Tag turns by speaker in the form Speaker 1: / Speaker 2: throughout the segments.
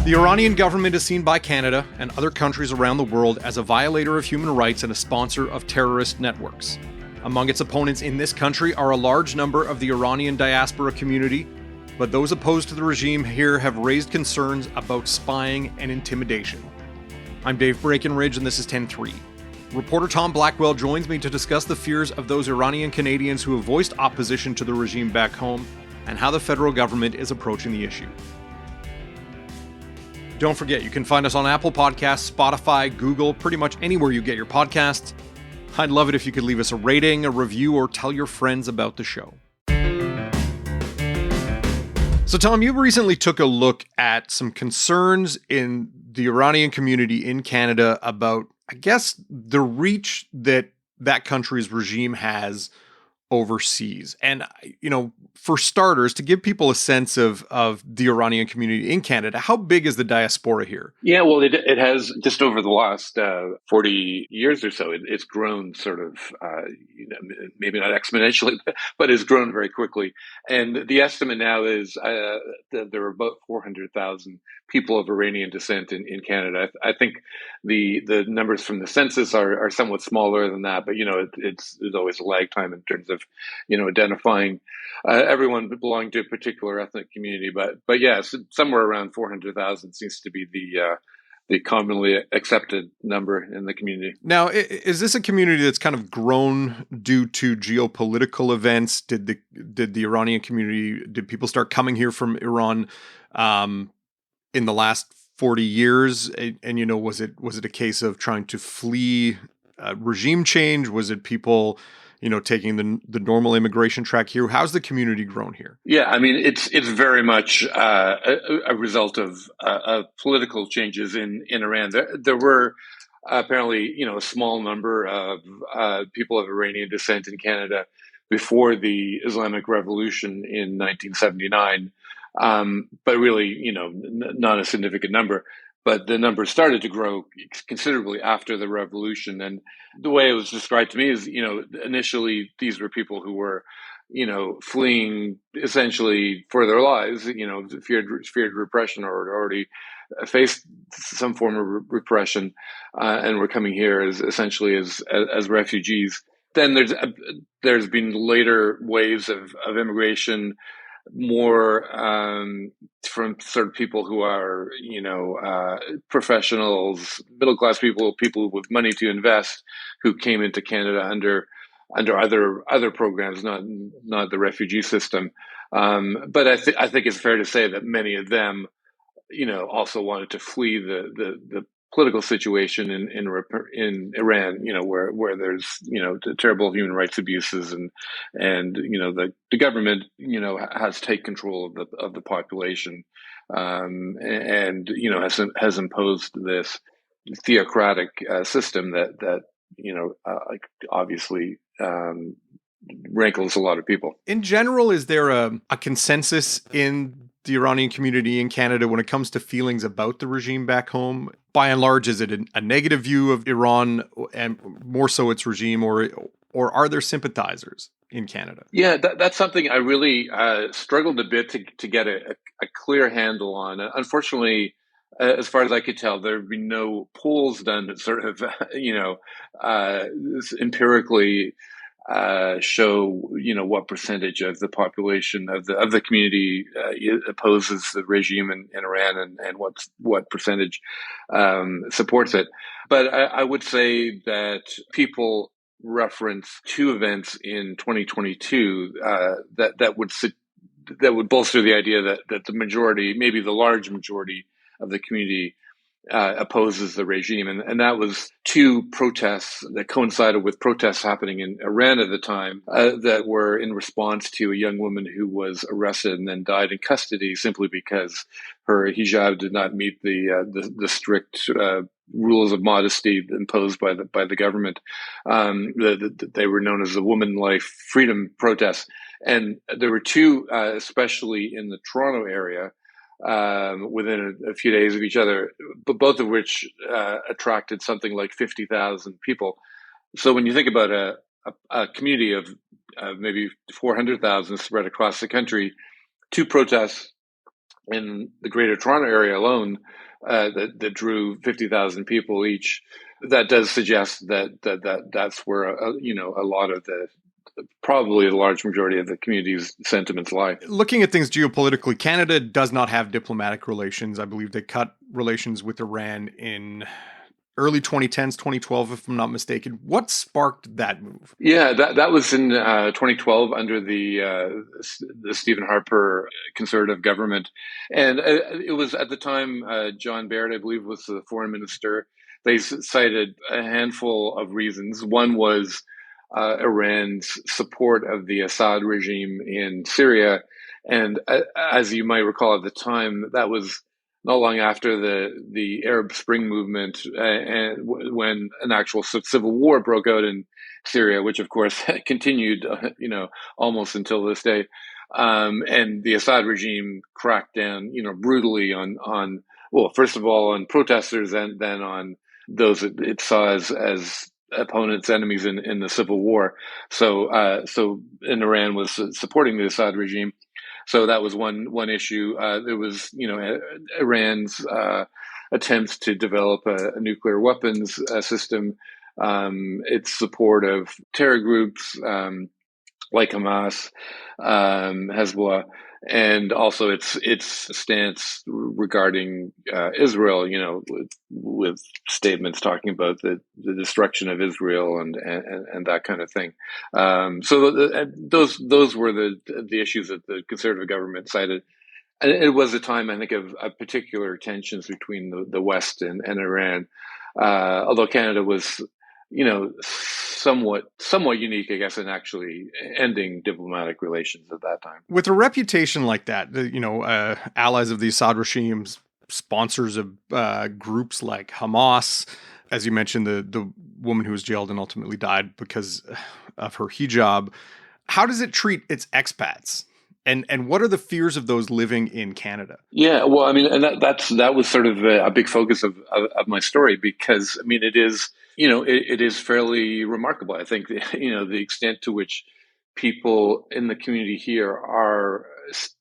Speaker 1: The Iranian government is seen by Canada and other countries around the world as a violator of human rights and a sponsor of terrorist networks. Among its opponents in this country are a large number of the Iranian diaspora community, but those opposed to the regime here have raised concerns about spying and intimidation. I'm Dave Breckenridge, and this is 10-3. Reporter Tom Blackwell joins me to discuss the fears of those Iranian Canadians who have voiced opposition to the regime back home and how the federal government is approaching the issue. Don't forget, you can find us on Apple Podcasts, Spotify, Google, pretty much anywhere you get your podcasts. I'd love it if you could leave us a rating, a review, or tell your friends about the show. So, Tom, you recently took a look at some concerns in the Iranian community in Canada about, I guess, the reach that country's regime has overseas. And, for starters, to give people a sense of the Iranian community in Canada, how big is the diaspora here?
Speaker 2: Yeah, well, it has just over the last 40 years or so, it's grown sort of, maybe not exponentially, but it's grown very quickly. And the estimate now is that there are about 400,000 people of Iranian descent in Canada. I think the numbers from the census are somewhat smaller than that, but there's always a lag time in terms of identifying everyone belonging to a particular ethnic community. But yes, somewhere around 400,000 seems to be the commonly accepted number in the community.
Speaker 1: Now, is this a community that's kind of grown due to geopolitical events? Did the Iranian community, did people start coming here from Iran in the last 40 years? And was it a case of trying to flee regime change? Was it people taking the normal immigration track here? How's the community grown here?
Speaker 2: Yeah, I mean, it's very much a result of political changes in Iran. There were apparently, a small number of people of Iranian descent in Canada before the Islamic Revolution in 1979, but really, not a significant number. But the numbers started to grow considerably after the revolution. And the way it was described to me is, initially these were people who were, fleeing essentially for their lives, feared repression or already faced some form of repression, and were coming here as essentially as refugees. Then there's been later waves of immigration, more from sort of people who are, professionals, middle-class people with money to invest, who came into Canada under other programs, not the refugee system. But I think it's fair to say that many of them, also wanted to flee the political situation in Iran, where there's terrible human rights abuses and the government has taken control of the population, and has imposed this theocratic system that obviously rankles a lot of people.
Speaker 1: In general, is there a consensus in the Iranian community in Canada when it comes to feelings about the regime back home? By and large, is it a negative view of Iran and more so its regime, or are there sympathizers in Canada?
Speaker 2: Yeah, that's something I really struggled a bit to get a clear handle on. Unfortunately, as far as I could tell, there have been no polls done that sort of, empirically show what percentage of the population of the community opposes the regime in Iran, and what percentage supports it. But I would say that people reference two events in 2022 that would bolster the idea that the majority, maybe the large majority of the community, opposes the regime. And that was two protests that coincided with protests happening in Iran at the time, that were in response to a young woman who was arrested and then died in custody simply because her hijab did not meet the strict rules of modesty imposed by the government. They were known as the Woman Life Freedom protests. And there were two, especially in the Toronto area, within a few days of each other, but both of which attracted something like 50,000 people. So when you think about a community of maybe 400,000 spread across the country, two protests in the Greater Toronto area alone, that drew 50,000 people each. That does suggest that's where a lot of the, probably a large majority of the community's sentiments lie.
Speaker 1: Looking at things geopolitically, Canada does not have diplomatic relations. I believe they cut relations with Iran in early 2010s, 2012, if I'm not mistaken. What sparked that move?
Speaker 2: Yeah, that was in 2012 under the Stephen Harper Conservative government, and it was at the time John Baird, I believe, was the foreign minister. They cited a handful of reasons. One was Iran's support of the Assad regime in Syria, and as you might recall at the time, that was not long after the Arab Spring movement, and when an actual civil war broke out in Syria, which of course continued, almost until this day. And the Assad regime cracked down, brutally on well, first of all, on protesters, and then on those it saw as opponents, enemies in the civil war. So and Iran was supporting the Assad regime. So that was one issue. There was, Iran's attempts to develop a nuclear weapons system, its support of terror groups like Hamas, Hezbollah, and also its stance regarding Israel. With statements talking about the destruction of Israel and that kind of thing. Those were the issues that the Conservative government cited. And it was a time, I think, of particular tensions between the West and Iran. Although Canada was, somewhat unique, I guess, in actually ending diplomatic relations at that time.
Speaker 1: With a reputation like that, allies of the Assad regimes, sponsors of groups like Hamas, as you mentioned, the woman who was jailed and ultimately died because of her hijab. How does it treat its expats? And what are the fears of those living in Canada?
Speaker 2: Yeah, well, I mean, and that was sort of a big focus of my story, because I mean, it is, it is fairly remarkable. I think, the extent to which people in the community here are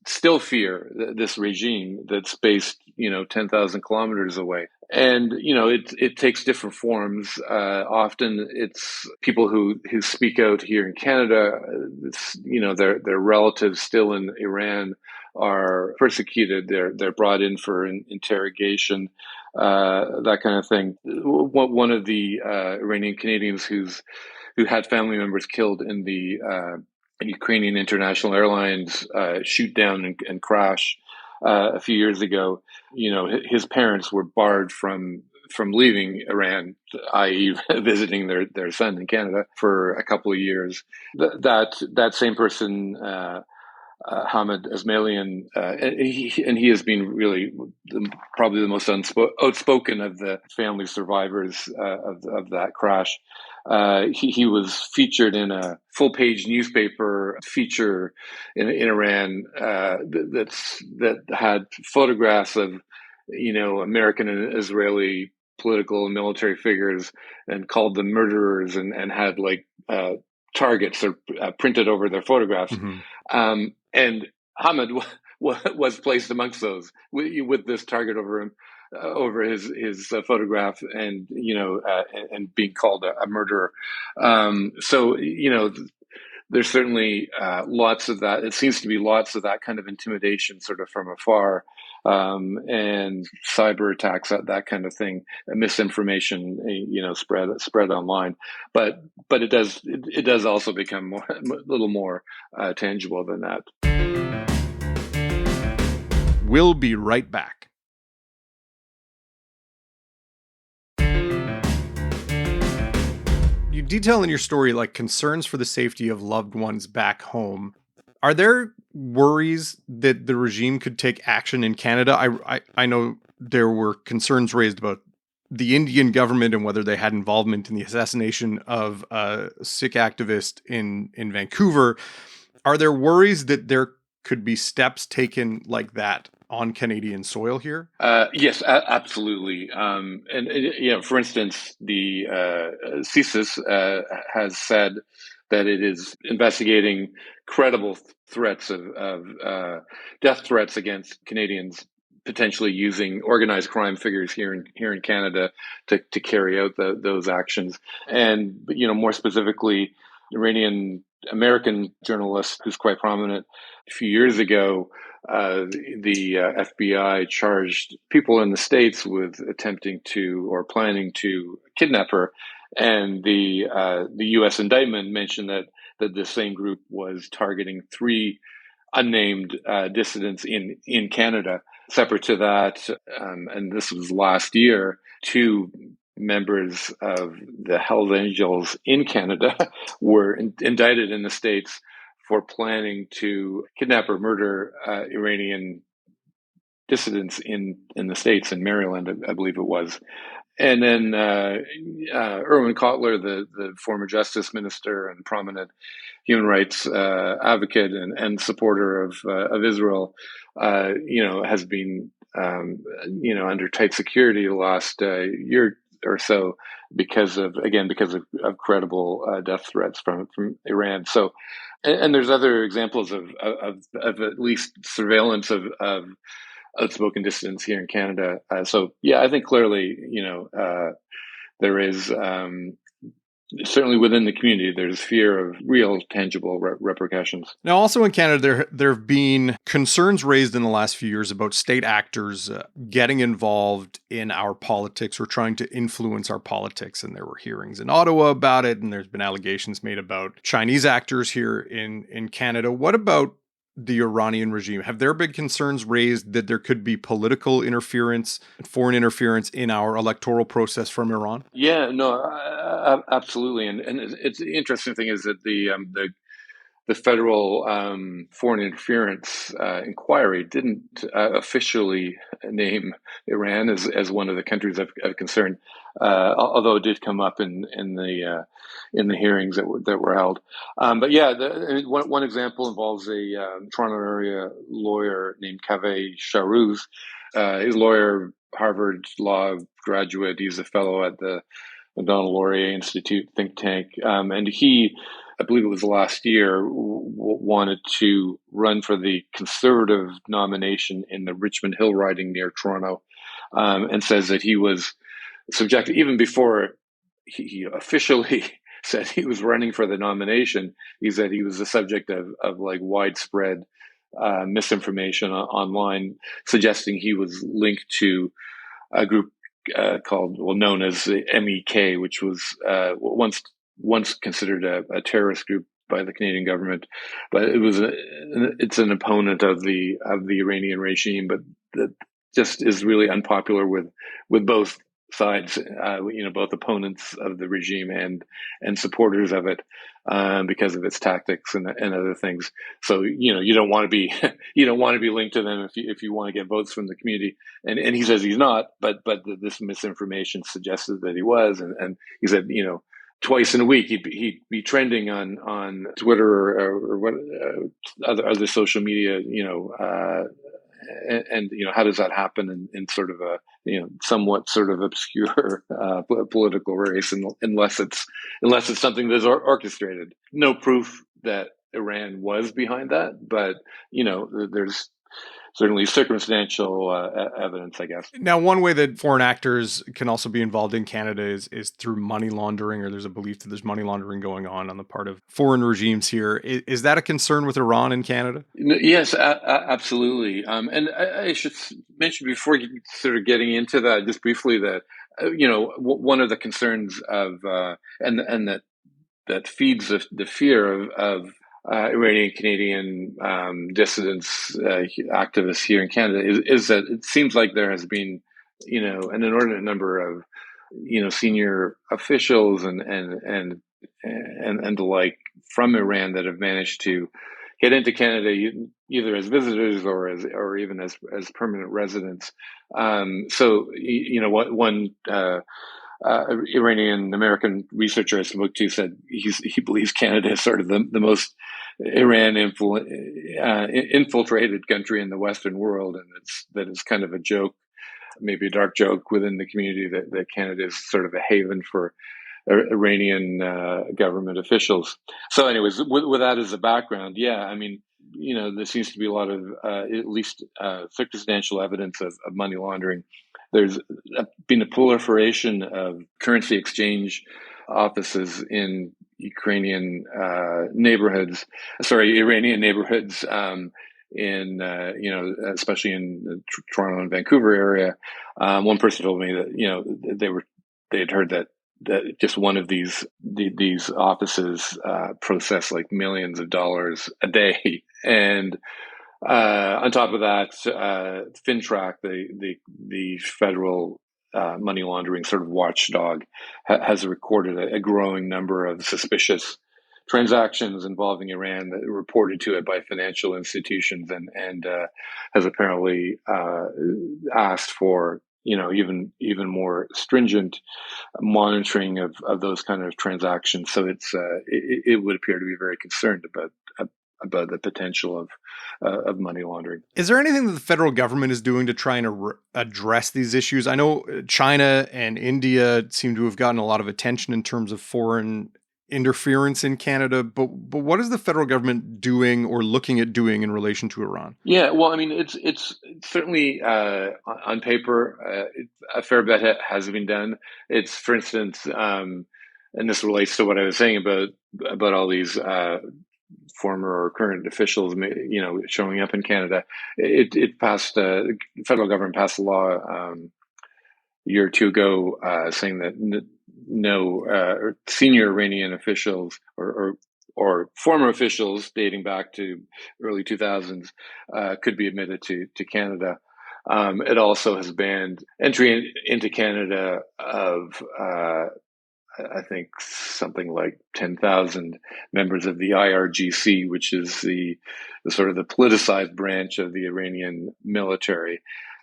Speaker 2: still fear this regime that's based, 10,000 kilometers away. And, it takes different forms. Often it's people who speak out here in Canada. Their relatives still in Iran are persecuted. They're brought in for interrogation, that kind of thing. One of the Iranian Canadians who had family members killed in the Ukrainian International Airlines shoot down and crash a few years ago. His parents were barred from leaving Iran, i.e., visiting their son in Canada for a couple of years. That same person, Hamid Esmailian, and he has been really probably the most outspoken of the family survivors of that crash. He was featured in a full-page newspaper feature in Iran that had photographs of American and Israeli political and military figures, and called them murderers, and had like targets printed over their photographs. Mm-hmm. And Hamid was placed amongst those with this target over him, over his photograph, and and being called a murderer. So there's certainly lots of that. It seems to be lots of that kind of intimidation, sort of from afar, and cyber attacks, that kind of thing, misinformation, spread online. But it does also become a little more tangible than that.
Speaker 1: We'll be right back. You detail in your story like concerns for the safety of loved ones back home. Are there worries that the regime could take action in Canada? I know there were concerns raised about the Indian government and whether they had involvement in the assassination of a Sikh activist in Vancouver. Are there worries that there could be steps taken like that on Canadian soil here?
Speaker 2: Yes, absolutely. And for instance, the CSIS has said that it is investigating credible threats of death threats against Canadians, potentially using organized crime figures here in Canada to carry out those actions. And more specifically, Iranian American journalist who's quite prominent a few years ago, the FBI charged people in the States with attempting to or planning to kidnap her, and the U.S. indictment mentioned that the same group was targeting three unnamed dissidents in Canada. Separate to that, and this was last year, two members of the Hells Angels in Canada were indicted in the States for planning to kidnap or murder Iranian dissidents in the States, in Maryland, I believe it was. And then Irwin Cotler, the former justice minister and prominent human rights advocate and supporter of Israel, has been under tight security the last year or so because of credible death threats from Iran. So, and there's other examples of at least surveillance of outspoken dissidents here in Canada. So yeah, I think clearly, there is certainly within the community, there's fear of real tangible repercussions.
Speaker 1: Now, also in Canada, there have been concerns raised in the last few years about state actors getting involved in our politics or trying to influence our politics. And there were hearings in Ottawa about it, and there's been allegations made about Chinese actors here in Canada. What about the Iranian regime? Have there been concerns raised that there could be political interference, foreign interference in our electoral process from Iran?
Speaker 2: Yeah, no, absolutely. And it's the interesting thing is that the federal foreign interference inquiry didn't officially name Iran as one of the countries of concern, although it did come up in the hearings that were held. But yeah, one example involves a Toronto area lawyer named Kaveh Shahruz. His lawyer, Harvard Law graduate. He's a fellow at the Macdonald-Laurier Institute think tank, and he, I believe it was last year, wanted to run for the Conservative nomination in the Richmond Hill riding near Toronto, and says that he was subjected, even before he officially said he was running for the nomination, he said he was the subject of like widespread misinformation online, suggesting he was linked to a group known as the MEK, which was once considered a terrorist group by the Canadian government, but it's an opponent of the Iranian regime, but that just is really unpopular with both sides, both opponents of the regime and supporters of it, because of its tactics and other things. So you don't want to be linked to them if you want to get votes from the community. And he says he's not, but this misinformation suggested that he was, and he said twice in a week he'd be trending on Twitter or what other social media, and how does that happen in sort of a somewhat sort of obscure political race, unless it's something that's orchestrated. No proof that Iran was behind that, but there's certainly circumstantial evidence, I guess.
Speaker 1: Now, one way that foreign actors can also be involved in Canada is through money laundering, or there's a belief that there's money laundering going on the part of foreign regimes here. Is that a concern with Iran in Canada?
Speaker 2: Yes, absolutely. And I should mention before sort of getting into that, just briefly, that one of the concerns of and that feeds the fear of Iranian Canadian dissidents, activists here in Canada is that it seems like there has been, an inordinate number of, senior officials and the like from Iran that have managed to get into Canada either as visitors or even as permanent residents. So one Iranian American researcher I spoke to said he believes Canada is sort of the most Iran infiltrated country in the Western world, and it's kind of a joke, maybe a dark joke within the community, that Canada is sort of a haven for Iranian government officials. So, anyways, with that as a background, yeah, I mean, there seems to be a lot of at least circumstantial evidence of money laundering. There's been a proliferation of currency exchange offices in Iranian neighborhoods, especially in the Toronto and Vancouver area. One person told me that they had heard that just one of these offices process like millions of dollars a day, and on top of that, FINTRAC, the federal money laundering sort of watchdog, has recorded a growing number of suspicious transactions involving Iran that are reported to it by financial institutions, and has apparently asked for even more stringent monitoring of those kind of transactions. So it would appear to be very concerned about the potential of money laundering.
Speaker 1: Is there anything that the federal government is doing to try and address these issues? I know China and India seem to have gotten a lot of attention in terms of foreign interference in Canada, but what is the federal government doing or looking at doing in relation to Iran?
Speaker 2: Yeah, well, I mean, it's certainly on paper a fair bit has been done. It's, for instance, and this relates to what I was saying about all these former or current officials, showing up in Canada. It passed. The federal government passed a law a year or two ago saying that no senior Iranian officials or former officials dating back to early 2000s could be admitted to Canada. It also has banned entry into Canada of I think something like 10,000 members of the IRGC, which is the sort of the politicized branch of the Iranian military.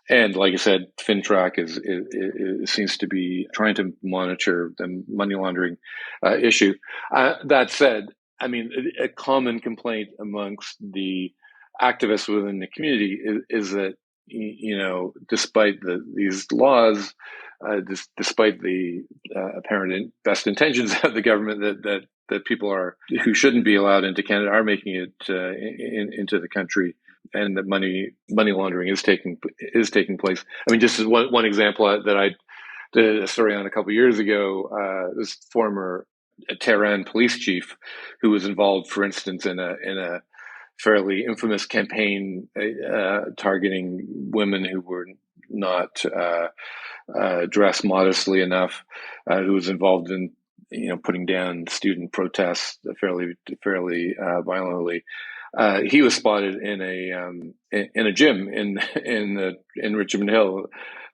Speaker 2: And like I said, FINTRAC seems to be trying to monitor the money laundering issue. That said, I mean, a common complaint amongst the activists within the community is that, despite these laws, despite the apparent best intentions of the government, that people who shouldn't be allowed into Canada are making it into the country, and that money laundering is taking place. I mean, just as one example that I did a story on a couple of years ago, this former Tehran police chief who was involved, for instance, in a fairly infamous campaign targeting women who were not dressed modestly enough, who was involved in putting down student protests fairly violently. He was spotted in a gym in Richmond Hill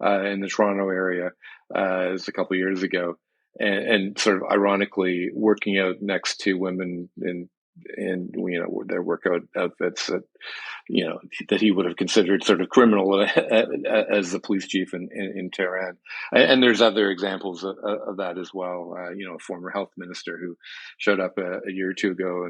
Speaker 2: in the Toronto area. It was a couple of years ago, and sort of ironically working out next to women in their workout outfits that he would have considered sort of criminal as the police chief in Tehran. And there's other examples of that as well. A former health minister who showed up a year or two ago,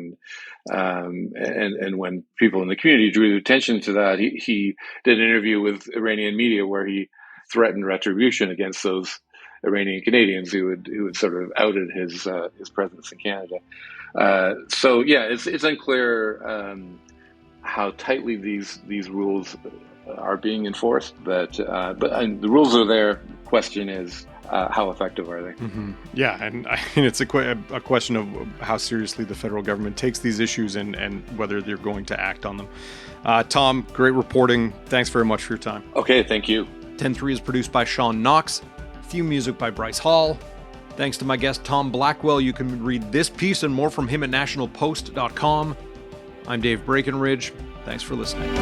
Speaker 2: and when people in the community drew attention to that, he did an interview with Iranian media where he threatened retribution against those Iranian Canadians who had sort of outed his presence in Canada. So yeah, it's unclear how tightly these rules are being enforced, but the rules are there. Question is, how effective are they?
Speaker 1: Mm-hmm. Yeah, and I mean, it's a question of how seriously the federal government takes these issues and whether they're going to act on them. Tom, great reporting. Thanks very much for your time.
Speaker 2: Okay, thank you.
Speaker 1: 10-3 is produced by Sean Knox. Theme music by Bryce Hall. Thanks to my guest, Tom Blackwell. You can read this piece and more from him at nationalpost.com. I'm Dave Breckenridge. Thanks for listening.